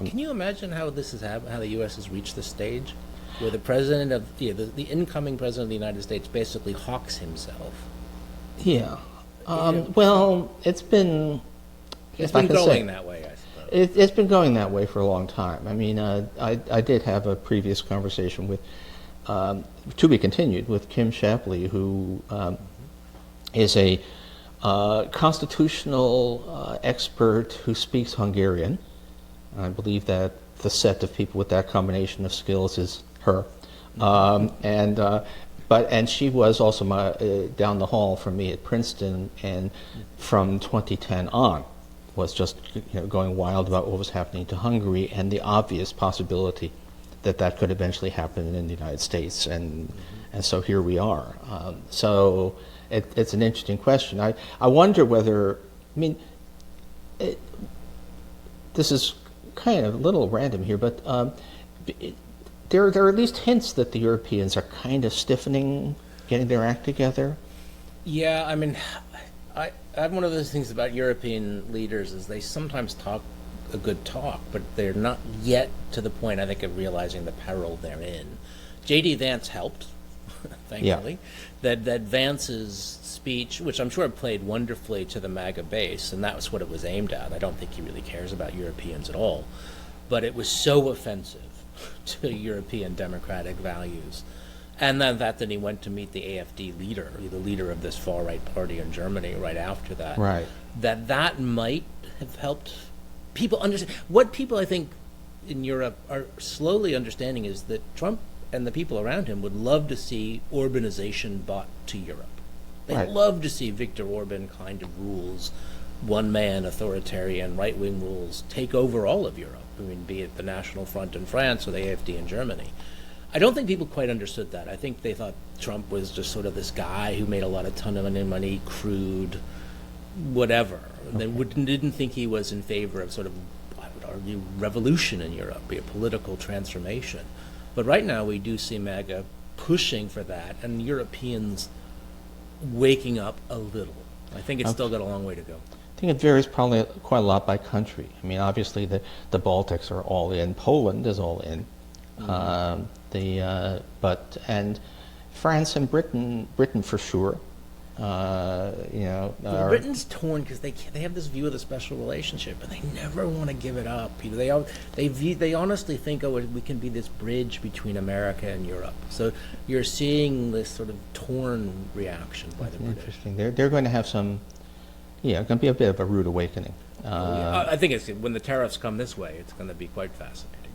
Can you imagine how this has happened, how the U.S. has reached this stage, where the president of the incoming president of the United States basically hawks himself? Yeah. Well, it's been going that way, I suppose. It's been going that way for a long time. I mean, I did have a previous conversation with, to be continued, with Kim Shapley, who is a constitutional expert who speaks Hungarian. I believe that the set of people with that combination of skills is her. And she was also down the hall from me at Princeton, and from 2010 on was just going wild about what was happening to Hungary and the obvious possibility that that could eventually happen in the United States, and so here we are. So it's an interesting question. I wonder whether, I mean, this is kind of a little random here, but there are at least hints that the Europeans are kind of stiffening, getting their act together. Yeah, I mean, I have one of those things about European leaders is they sometimes talk a good talk, but they're not yet to the point, I think, of realizing the peril they're in. J.D. Vance helped, thankfully. Yeah. That Vance's speech, which I'm sure played wonderfully to the MAGA base, and that was what it was aimed at. I don't think he really cares about Europeans at all. But it was so offensive to European democratic values. And then that he went to meet the AfD leader, the leader of this far-right party in Germany right after that. Right. That might have helped people understand. What people, I think, in Europe are slowly understanding is that Trump and the people around him would love to see Orbanization brought to Europe. They'd love to see Viktor Orban kind of rules, one-man authoritarian right-wing rules, take over all of Europe. I mean, be it the National Front in France or the AfD in Germany. I don't think people quite understood that. I think they thought Trump was just sort of this guy who made a ton of money, crude, whatever. They didn't think he was in favor of sort of, I would argue, revolution in Europe, be a political transformation. But right now we do see MAGA pushing for that, and Europeans waking up a little. I think it's still got a long way to go. I think it varies probably quite a lot by country. I mean, obviously the Baltics are all in. Poland is all in. And France and Britain for sure. Britain's torn because they have this view of the special relationship, and they never want to give it up. They honestly think, we can be this bridge between America and Europe. So you're seeing this sort of torn reaction by the British. Interesting. They're going to have some. Yeah, it's going to be a bit of a rude awakening. I think when the tariffs come this way, it's going to be quite fascinating.